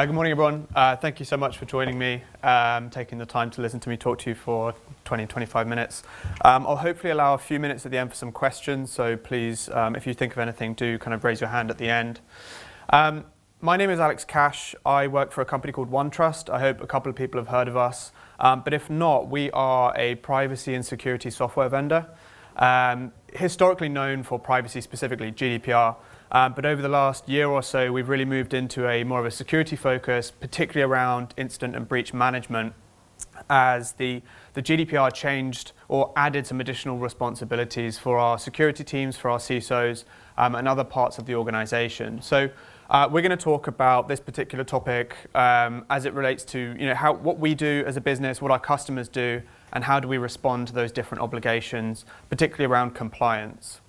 Good morning, everyone. Thank you so much for joining me, taking the time to listen to me talk to you for 20-25 minutes. I'll hopefully allow a few minutes at the end for some questions, so please, if you think of anything, do kind of raise your hand at the end. My name is Alex Cash. I work for a company called OneTrust. I hope a couple of people have heard of us, but if not, we are a privacy and security software vendor, historically known for privacy, specifically GDPR. But over the last year or so, we've really moved into a more of a security focus, particularly around incident and breach management, as the GDPR changed or added some additional responsibilities for our security teams, for our CISOs, and other parts of the organization. So we're going to talk about this particular topic as it relates to what we do as a business, what our customers do, and how do we respond to those different obligations, particularly around compliance.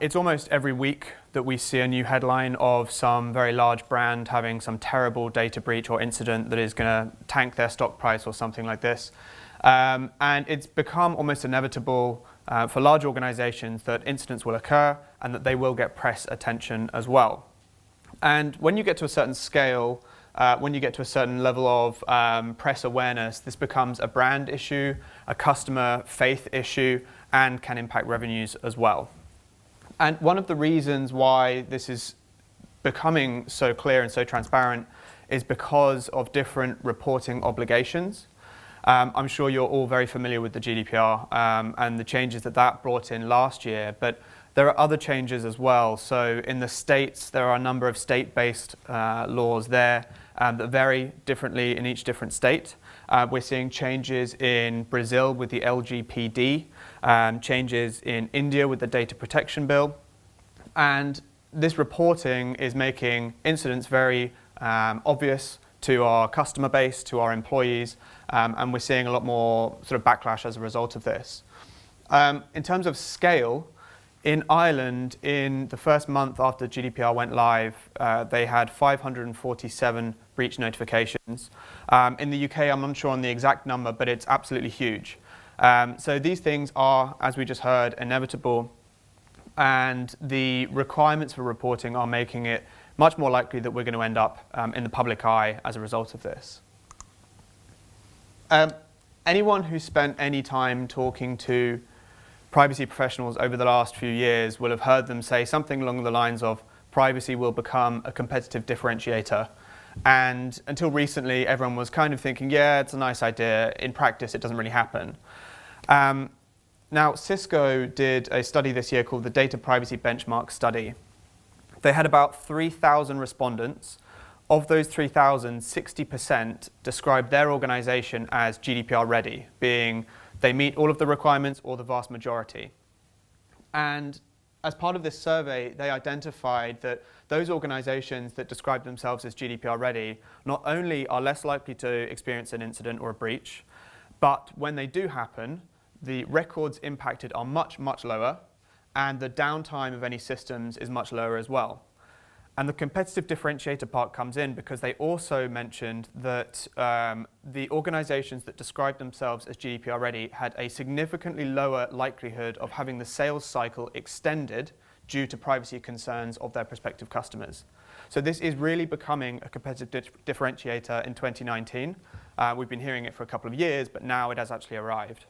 It's almost every week that we see a new headline of some very large brand having some terrible data breach or incident that is going to tank their stock price or something like this. And it's become almost inevitable for large organizations that incidents will occur and that they will get press attention as well. And when you get to a certain scale, when you get to a certain level of press awareness, this becomes a brand issue, a customer faith issue, and can impact revenues as well. And one of the reasons why this is becoming so clear and so transparent is because of different reporting obligations. I'm sure you're all very familiar with the GDPR and the changes that brought in last year, but there are other changes as well. So in the states, there are a number of state-based laws there that vary differently in each different state. We're seeing changes in Brazil with the LGPD, changes in India with the data protection bill. And this reporting is making incidents very obvious to our customer base, to our employees, and we're seeing a lot more sort of backlash as a result of this. In terms of scale, in Ireland, in the first month after GDPR went live, they had 547 breach notifications. In the UK, I'm unsure on the exact number, but it's absolutely huge. So these things are, as we just heard, inevitable, and the requirements for reporting are making it much more likely that we're going to end up in the public eye as a result of this. Anyone who spent any time talking to privacy professionals over the last few years will have heard them say something along the lines of privacy will become a competitive differentiator. And until recently, everyone was kind of thinking, yeah, it's a nice idea. In practice, it doesn't really happen. Now, Cisco did a study this year called the Data Privacy Benchmark Study. They had about 3,000 respondents. Of those 3,000, 60% described their organization as GDPR ready, being they meet all of the requirements or the vast majority. And as part of this survey, they identified that those organizations that describe themselves as GDPR ready not only are less likely to experience an incident or a breach, but when they do happen, the records impacted are much, much lower, and the downtime of any systems is much lower as well. And the competitive differentiator part comes in because they also mentioned that the organizations that described themselves as GDPR ready had a significantly lower likelihood of having the sales cycle extended due to privacy concerns of their prospective customers. So this is really becoming a competitive differentiator in 2019. We've been hearing it for a couple of years, but now it has actually arrived.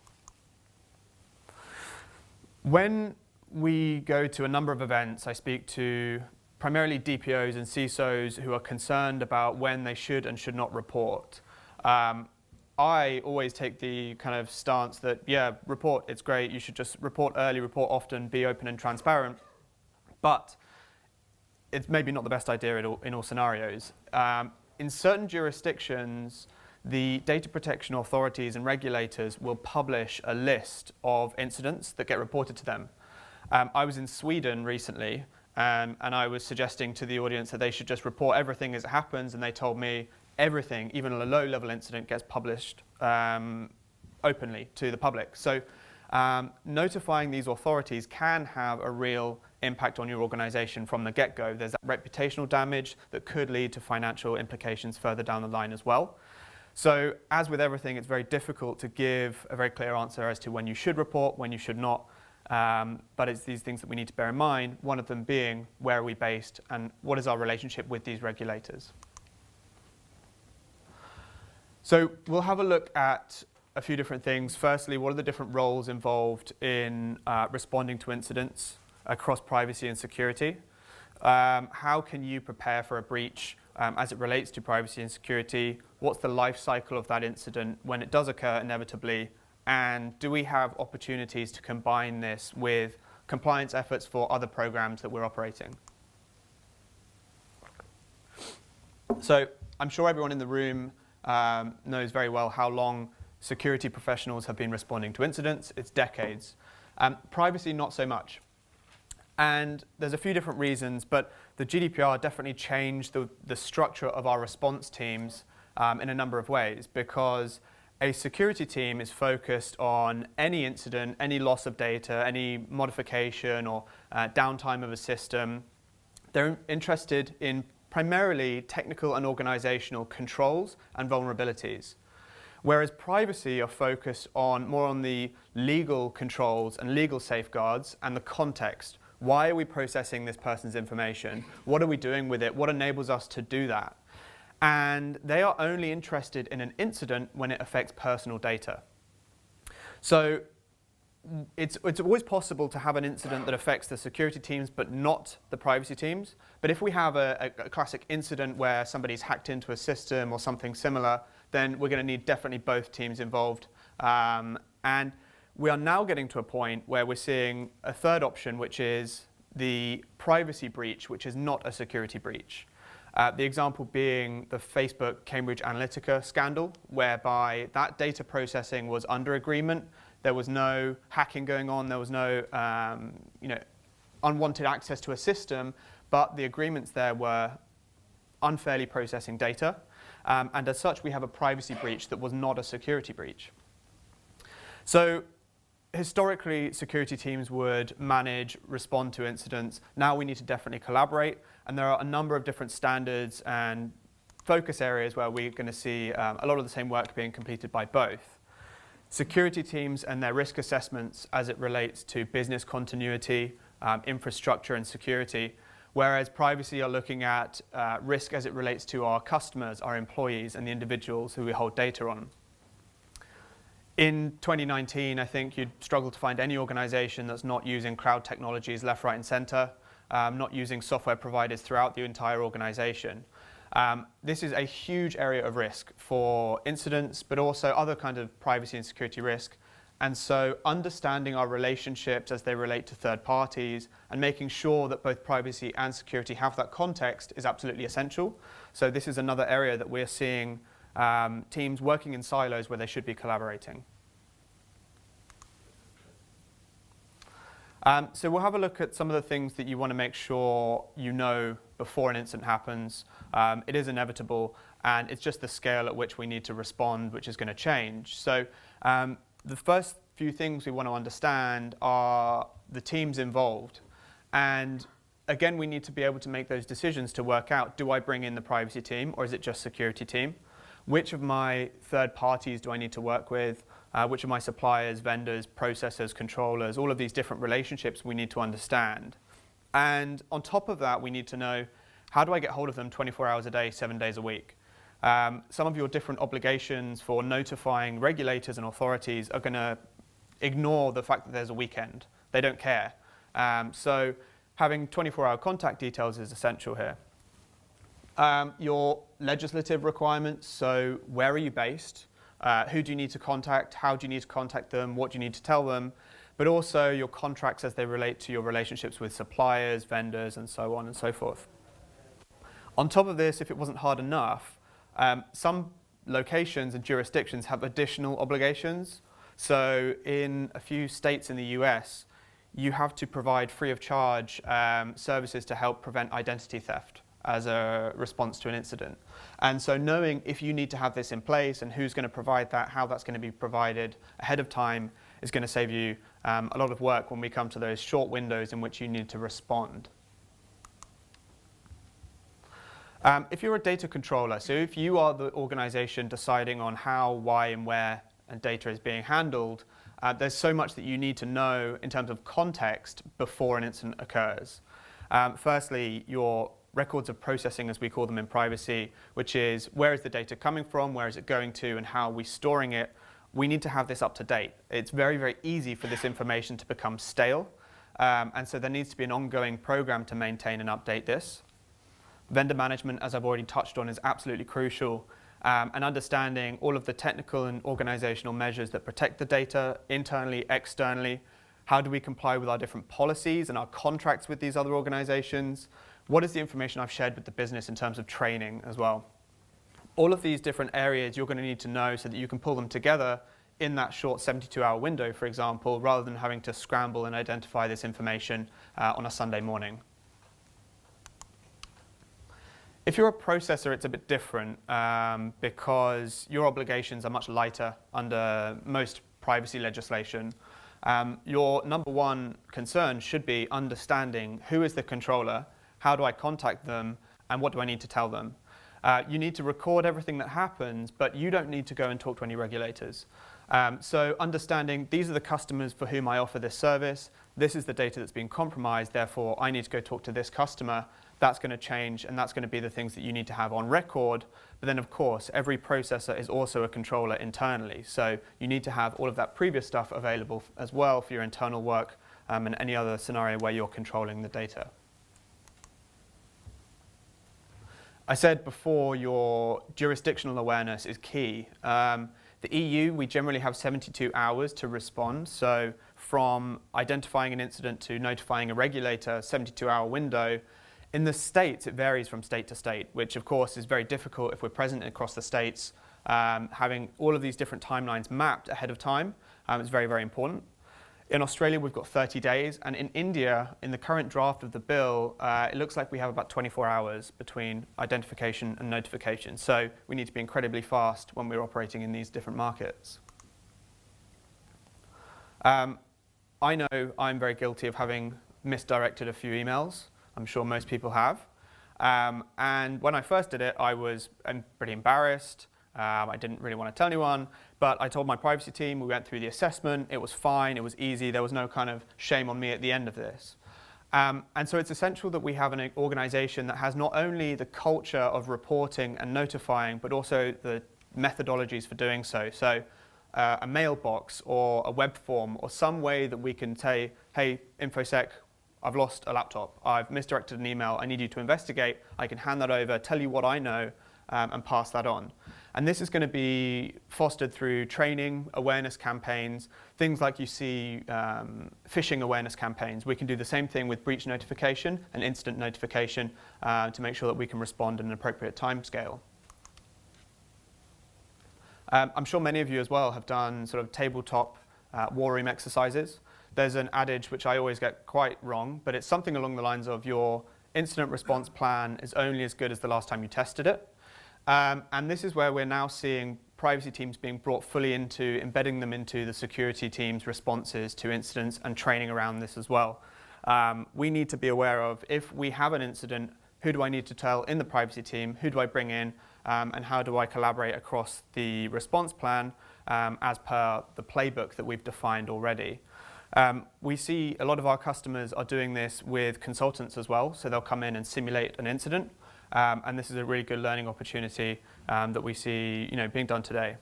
When we go to a number of events, I speak to primarily DPOs and CISOs who are concerned about when they should and should not report. I always take the kind of stance that, yeah, report, it's great, you should just report early, report often, be open and transparent, but it's maybe not the best idea in all scenarios. In certain jurisdictions, the data protection authorities and regulators will publish a list of incidents that get reported to them. I was in Sweden recently, and I was suggesting to the audience that they should just report everything as it happens, and they told me everything, even a low-level incident, gets published openly to the public. So notifying these authorities can have a real impact on your organization from the get-go. There's that reputational damage that could lead to financial implications further down the line as well. So as with everything, it's very difficult to give a very clear answer as to when you should report, when you should not. But it's these things that we need to bear in mind, one of them being where are we based and what is our relationship with these regulators. So we'll have a look at a few different things. Firstly, what are the different roles involved in responding to incidents across privacy and security? How can you prepare for a breach as it relates to privacy and security? What's the life cycle of that incident when it does occur inevitably? And do we have opportunities to combine this with compliance efforts for other programs that we're operating? So I'm sure everyone in the room knows very well how long security professionals have been responding to incidents. It's decades. Privacy, not so much. And there's a few different reasons, but the GDPR definitely changed the structure of our response teams in a number of ways, because a security team is focused on any incident, any loss of data, any modification or downtime of a system. They're interested in primarily technical and organizational controls and vulnerabilities. Whereas privacy are focused more on the legal controls and legal safeguards and the context. Why are we processing this person's information? What are we doing with it? What enables us to do that? And they are only interested in an incident when it affects personal data. So it's always possible to have an incident that affects the security teams but not the privacy teams. But if we have a classic incident where somebody's hacked into a system or something similar, then we're going to need definitely both teams involved. And we are now getting to a point where we're seeing a third option, which is the privacy breach, which is not a security breach. The example being the Facebook Cambridge Analytica scandal, whereby that data processing was under agreement. There was no hacking going on. There was no unwanted access to a system, but the agreements there were unfairly processing data. And as such, we have a privacy breach that was not a security breach. So historically, security teams would manage, respond to incidents. Now we need to definitely collaborate. And there are a number of different standards and focus areas where we're going to see a lot of the same work being completed by both. Security teams and their risk assessments as it relates to business continuity, infrastructure and security, whereas privacy are looking at risk as it relates to our customers, our employees, and the individuals who we hold data on. In 2019, I think you'd struggle to find any organization that's not using cloud technologies left, right, and center, not using software providers throughout the entire organization. This is a huge area of risk for incidents, but also other kinds of privacy and security risk. And so understanding our relationships as they relate to third parties and making sure that both privacy and security have that context is absolutely essential. So this is another area that we're seeing teams working in silos where they should be collaborating. So we'll have a look at some of the things that you want to make sure you know before an incident happens. It is inevitable, and it's just the scale at which we need to respond which is going to change. So the first few things we want to understand are the teams involved. And again, we need to be able to make those decisions to work out, do I bring in the privacy team or is it just security team? Which of my third parties do I need to work with? Which of my suppliers, vendors, processors, controllers, all of these different relationships we need to understand. And on top of that, we need to know, how do I get hold of them 24 hours a day, 7 days a week? Some of your different obligations for notifying regulators and authorities are going to ignore the fact that there's a weekend. They don't care. So having 24-hour contact details is essential here. Your legislative requirements, so where are you based? Who do you need to contact? How do you need to contact them? What do you need to tell them? But also your contracts as they relate to your relationships with suppliers, vendors, and so on and so forth. On top of this, if it wasn't hard enough, some locations and jurisdictions have additional obligations. So in a few states in the US, you have to provide free of charge services to help prevent identity theft as a response to an incident. And so knowing if you need to have this in place and who's going to provide that, how that's going to be provided ahead of time is going to save you a lot of work when we come to those short windows in which you need to respond. If you're a data controller, so if you are the organization deciding on how, why, and where and data is being handled, there's so much that you need to know in terms of context before an incident occurs. Firstly, your records of processing, as we call them in privacy, which is where is the data coming from, where is it going to, and how are we storing it. We need to have this up to date. It's very, very easy for this information to become stale, and so there needs to be an ongoing program to maintain and update this. Vendor management, as I've already touched on, is absolutely crucial, and understanding all of the technical and organizational measures that protect the data internally, externally. How do we comply with our different policies and our contracts with these other organizations? What is the information I've shared with the business in terms of training as well? All of these different areas you're going to need to know so that you can pull them together in that short 72-hour window, for example, rather than having to scramble and identify this information on a Sunday morning. If you're a processor, it's a bit different because your obligations are much lighter under most privacy legislation. Your number one concern should be understanding who is the controller, how do I contact them, and what do I need to tell them. You need to record everything that happens, but you don't need to go and talk to any regulators. So understanding these are the customers for whom I offer this service, this is the data that's been compromised, therefore I need to go talk to this customer. That's going to change, and that's going to be the things that you need to have on record. But then, of course, every processor is also a controller internally. So you need to have all of that previous stuff available as well for your internal work and any other scenario where you're controlling the data. I said before, your jurisdictional awareness is key. The EU, we generally have 72 hours to respond. So from identifying an incident to notifying a regulator, 72-hour window. In the States, it varies from state to state, which of course is very difficult if we're present across the states. Having all of these different timelines mapped ahead of time is very, very important. In Australia, we've got 30 days, and in India, in the current draft of the bill, it looks like we have about 24 hours between identification and notification. So we need to be incredibly fast when we're operating in these different markets. I know I'm very guilty of having misdirected a few emails. I'm sure most people have. And when I first did it, I was pretty embarrassed. I didn't really want to tell anyone, but I told my privacy team, we went through the assessment, it was fine, it was easy, there was no kind of shame on me at the end of this. And so it's essential that we have an organization that has not only the culture of reporting and notifying, but also the methodologies for doing so. So a mailbox or a web form or some way that we can say, hey, InfoSec, I've lost a laptop, I've misdirected an email, I need you to investigate, I can hand that over, tell you what I know, and pass that on. And this is going to be fostered through training, awareness campaigns, things like you see phishing awareness campaigns. We can do the same thing with breach notification and incident notification to make sure that we can respond in an appropriate timescale. I'm sure many of you as well have done sort of tabletop war room exercises. There's an adage which I always get quite wrong, but it's something along the lines of your incident response plan is only as good as the last time you tested it. And this is where we're now seeing privacy teams being brought fully into embedding them into the security team's responses to incidents and training around this as well. We need to be aware of if we have an incident, who do I need to tell in the privacy team, who do I bring in, and how do I collaborate across the response plan as per the playbook that we've defined already. We see a lot of our customers are doing this with consultants as well, so they'll come in and simulate an incident, and this is a really good learning opportunity that we see being done today.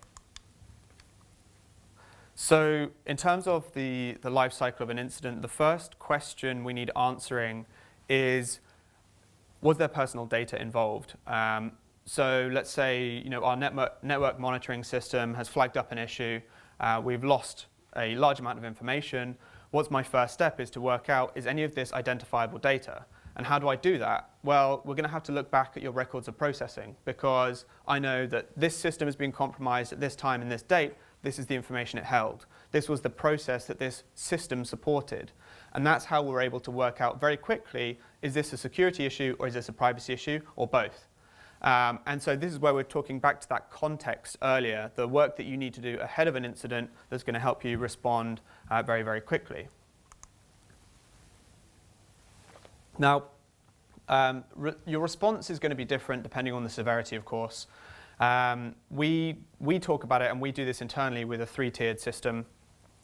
So in terms of the life cycle of an incident, the first question we need answering is, was there personal data involved? So let's say our network monitoring system has flagged up an issue, we've lost a large amount of information. What's my first step is to work out, is any of this identifiable data? And how do I do that? Well, we're going to have to look back at your records of processing, because I know that this system has been compromised at this time and this date. This is the information it held. This was the process that this system supported. And that's how we're able to work out very quickly, is this a security issue or is this a privacy issue, or both? And so this is where we're talking back to that context earlier, the work that you need to do ahead of an incident that's going to help you respond very, very quickly. Now, your response is going to be different depending on the severity, of course. We talk about it, and we do this internally with a 3-tiered system.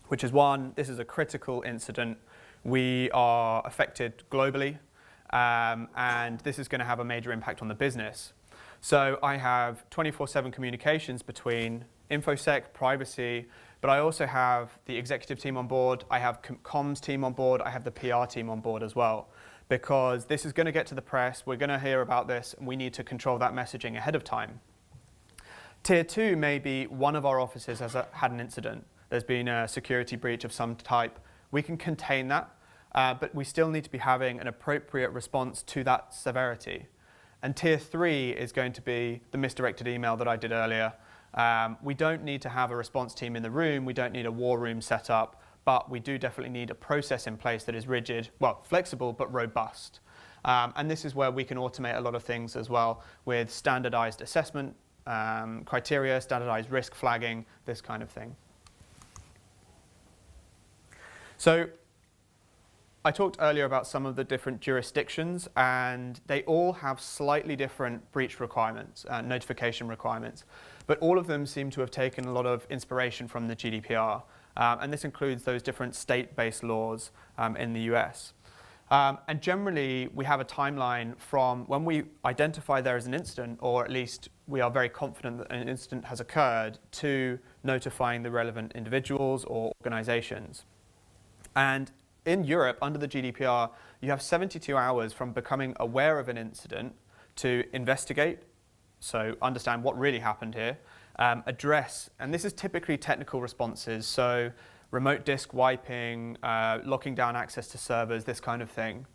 which is one, this is a critical incident. We are affected globally, and this is going to have a major impact on the business. So I have 24/7 communications between InfoSec, privacy, but I also have the executive team on board, I have comms team on board, I have the PR team on board as well. Because this is going to get to the press, we're going to hear about this, and we need to control that messaging ahead of time. Tier 2 may be one of our offices has had an incident. There's been a security breach of some type. We can contain that, but we still need to be having an appropriate response to that severity. And Tier 3 is going to be the misdirected email that I did earlier. We don't need to have a response team in the room, we don't need a war room set up, but we do definitely need a process in place that is rigid, well, flexible, but robust. And this is where we can automate a lot of things as well with standardized assessment criteria, standardized risk flagging, this kind of thing. So I talked earlier about some of the different jurisdictions, and they all have slightly different breach requirements, notification requirements, but all of them seem to have taken a lot of inspiration from the GDPR. And this includes those different state-based laws in the US. And generally, we have a timeline from when we identify there as an incident, or at least we are very confident that an incident has occurred, to notifying the relevant individuals or organizations. And in Europe, under the GDPR, you have 72 hours from becoming aware of an incident to investigate, so understand what really happened here, address, and this is typically technical responses, so remote disk wiping, locking down access to servers, this kind of thing.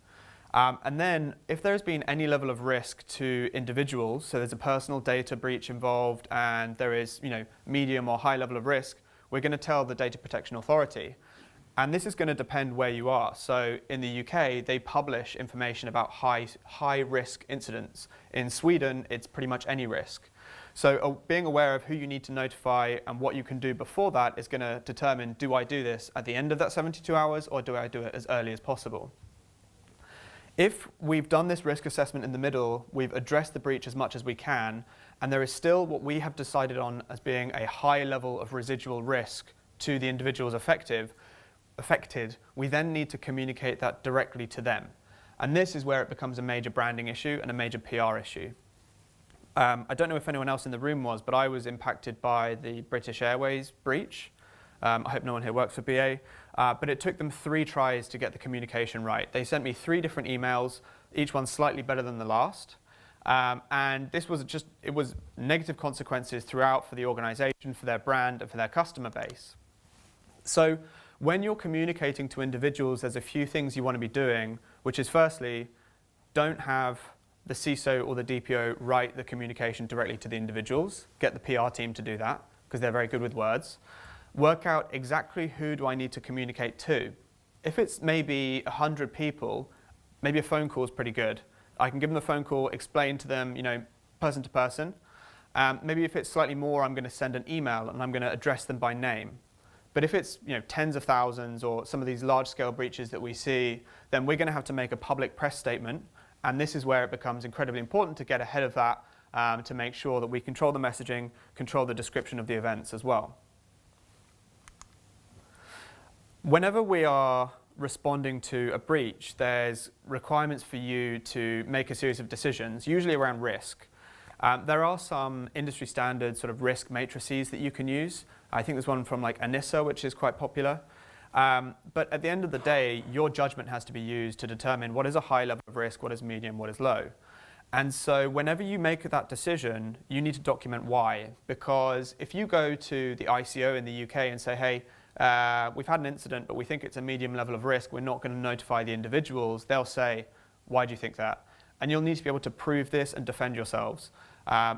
And then if there's been any level of risk to individuals, so there's a personal data breach involved and there is, medium or high level of risk, we're going to tell the Data Protection Authority. And this is going to depend where you are. So in the UK, they publish information about high risk incidents. In Sweden, it's pretty much any risk. So being aware of who you need to notify and what you can do before that is going to determine, do I do this at the end of that 72 hours or do I do it as early as possible? If we've done this risk assessment in the middle, we've addressed the breach as much as we can, and there is still what we have decided on as being a high level of residual risk to the individuals affected, we then need to communicate that directly to them. And this is where it becomes a major branding issue and a major PR issue. I don't know if anyone else in the room was, but I was impacted by the British Airways breach. I hope no one here works for BA. But it took them 3 tries to get the communication right. They sent me 3 different emails, each one slightly better than the last. And this was it was negative consequences throughout for the organization, for their brand, and for their customer base. So when you're communicating to individuals, there's a few things you want to be doing, which is firstly, don't have the CISO or the DPO write the communication directly to the individuals. Get the PR team to do that, because they're very good with words. Work out exactly who do I need to communicate to. If it's maybe 100 people, maybe a phone call is pretty good. I can give them a phone call, explain to them, person to person. Maybe if it's slightly more, I'm going to send an email and I'm going to address them by name. But if it's tens of thousands or some of these large-scale breaches that we see, then we're going to have to make a public press statement. And this is where it becomes incredibly important to get ahead of that to make sure that we control the messaging, control the description of the events as well. Whenever we are responding to a breach, there's requirements for you to make a series of decisions, usually around risk. There are some industry standard sort of risk matrices that you can use. I think there's one from like ANISA, which is quite popular. But at the end of the day, your judgment has to be used to determine what is a high level of risk, what is medium, what is low. And so whenever you make that decision, you need to document why. Because if you go to the ICO in the UK and say, hey, we've had an incident, but we think it's a medium level of risk, we're not going to notify the individuals, they'll say, why do you think that? And you'll need to be able to prove this and defend yourselves.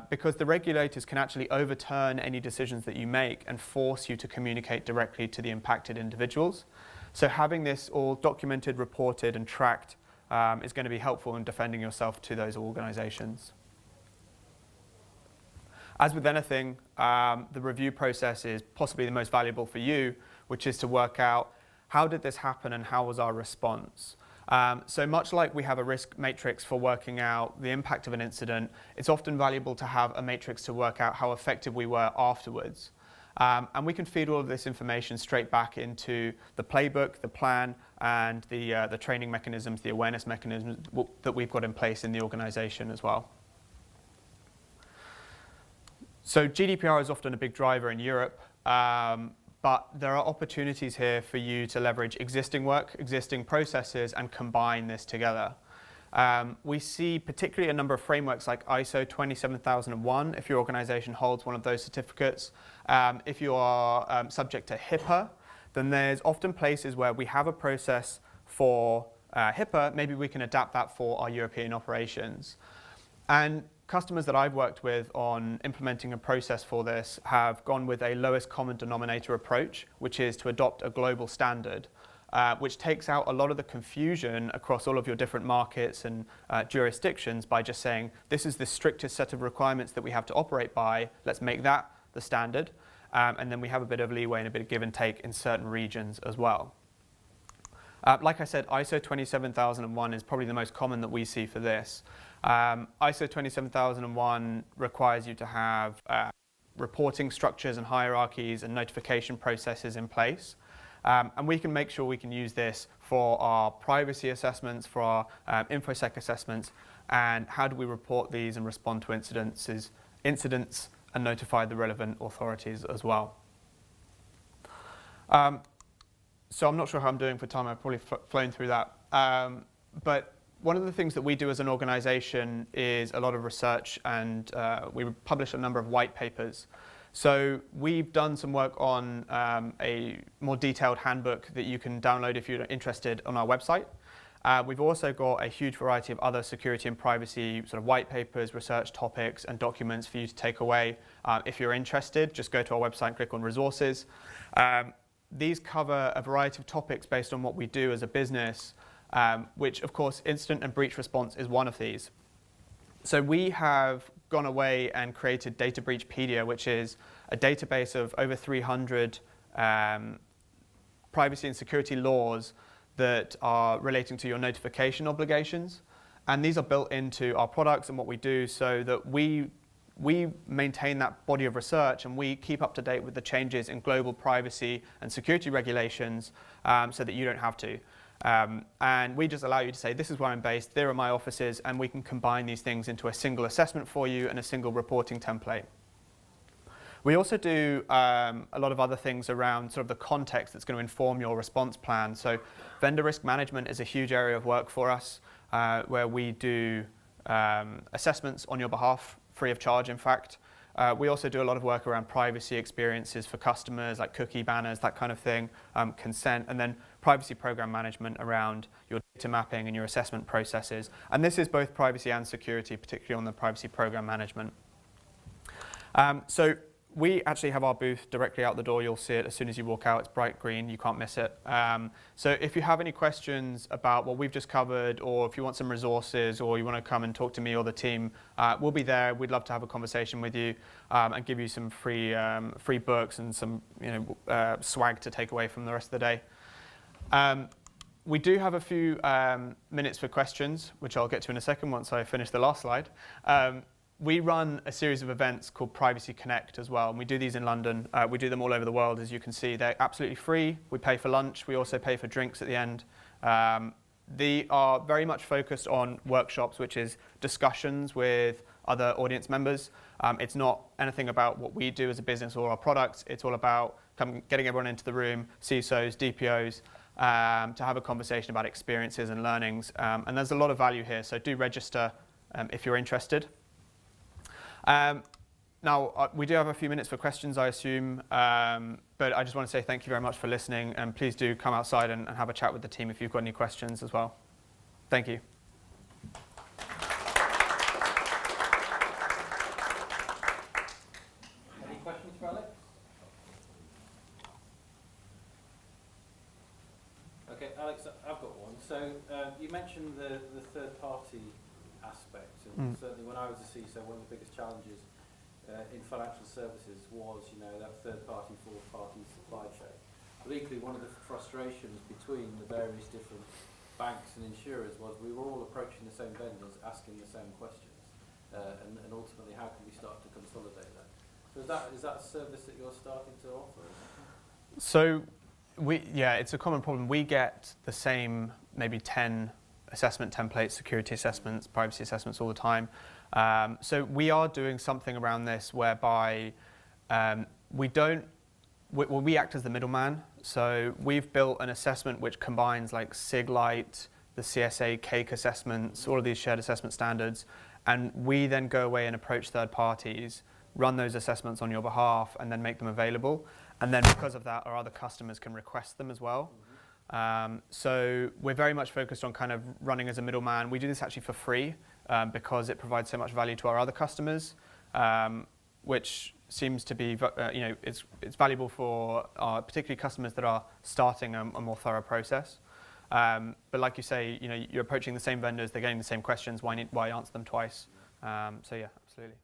Because the regulators can actually overturn any decisions that you make and force you to communicate directly to the impacted individuals. So having this all documented, reported, and tracked is going to be helpful in defending yourself to those organizations. As with anything, the review process is possibly the most valuable for you, which is to work out how did this happen and how was our response. So much like we have a risk matrix for working out the impact of an incident, it's often valuable to have a matrix to work out how effective we were afterwards. And we can feed all of this information straight back into the playbook, the plan, and the training mechanisms, the awareness mechanisms that we've got in place in the organization as well. So GDPR is often a big driver in Europe, but there are opportunities here for you to leverage existing work, existing processes, and combine this together. We see particularly a number of frameworks like ISO 27001, if your organization holds one of those certificates. If you are subject to HIPAA, then there's often places where we have a process for HIPAA, maybe we can adapt that for our European operations. And customers that I've worked with on implementing a process for this have gone with a lowest common denominator approach, which is to adopt a global standard, which takes out a lot of the confusion across all of your different markets and jurisdictions by just saying, this is the strictest set of requirements that we have to operate by, let's make that the standard. And then we have a bit of leeway and a bit of give and take in certain regions as well. Like I said, ISO 27001 is probably the most common that we see for this. ISO 27001 requires you to have reporting structures and hierarchies and notification processes in place. And we can make sure we can use this for our privacy assessments, for our InfoSec assessments, and how do we report these and respond to incidents and notify the relevant authorities as well. So I'm not sure how I'm doing for time, I've probably flown through that. But one of the things that we do as an organization is a lot of research, and we publish a number of white papers. So we've done some work on a more detailed handbook that you can download if you're interested on our website. We've also got a huge variety of other security and privacy sort of white papers, research topics, and documents for you to take away. If you're interested, just go to our website and click on resources. These cover a variety of topics based on what we do as a business, which of course incident and breach response is one of these. So we have gone away and created Data Breachpedia, which is a database of over 300 privacy and security laws that are relating to your notification obligations. And these are built into our products and what we do so that we maintain that body of research and we keep up to date with the changes in global privacy and security regulations so that you don't have to. And we just allow you to say, this is where I'm based, there are my offices, and we can combine these things into a single assessment for you and a single reporting template. We also do a lot of other things around sort of the context that's going to inform your response plan. So vendor risk management is a huge area of work for us, where we do assessments on your behalf, free of charge, in fact. We also do a lot of work around privacy experiences for customers, like cookie banners, that kind of thing, consent, and then privacy program management around your data mapping and your assessment processes. And this is both privacy and security, particularly on the privacy program management. So we actually have our booth directly out the door. You'll see it as soon as you walk out. It's bright green. You can't miss it. So if you have any questions about what we've just covered, or if you want some resources, or you want to come and talk to me or the team, we'll be there. We'd love to have a conversation with you and give you some free books and some swag to take away from the rest of the day. We do have a few minutes for questions, which I'll get to in a second once I finish the last slide. We run a series of events called Privacy Connect as well, and we do these in London. We do them all over the world, as you can see. They're absolutely free. We pay for lunch. We also pay for drinks at the end. They are very much focused on workshops, which is discussions with other audience members. It's not anything about what we do as a business or our products. It's all about getting everyone into the room, CISOs, DPOs, to have a conversation about experiences and learnings. And there's a lot of value here, so do register if you're interested. Now, we do have a few minutes for questions, I assume, but I just want to say thank you very much for listening, and please do come outside and have a chat with the team if you've got any questions as well. Thank you. Any questions for Alex? Okay, Alex, I've got one. So you mentioned the third-party aspect, and certainly when I was a CISO, one of the biggest challenges in financial services was, that third-party, fourth-party supply chain. But equally, one of the frustrations between the various different banks and insurers was we were all approaching the same vendors, asking the same questions, and ultimately, how can we start to consolidate that? So is that a service that you're starting to offer? So, it's a common problem. We get the same maybe 10 assessment templates, security assessments, privacy assessments all the time. So we are doing something around this whereby we act as the middleman. So we've built an assessment which combines like SIG-Lite, the CSA, CAKE assessments, all of these shared assessment standards, and we then go away and approach third parties, run those assessments on your behalf, and then make them available. And then because of that, our other customers can request them as well. So we're very much focused on kind of running as a middleman. We do this actually for free because it provides so much value to our other customers, which seems to be, it's valuable for our particularly customers that are starting a more thorough process. But like you say, you're approaching the same vendors, they're getting the same questions. Why answer them twice? So yeah, absolutely.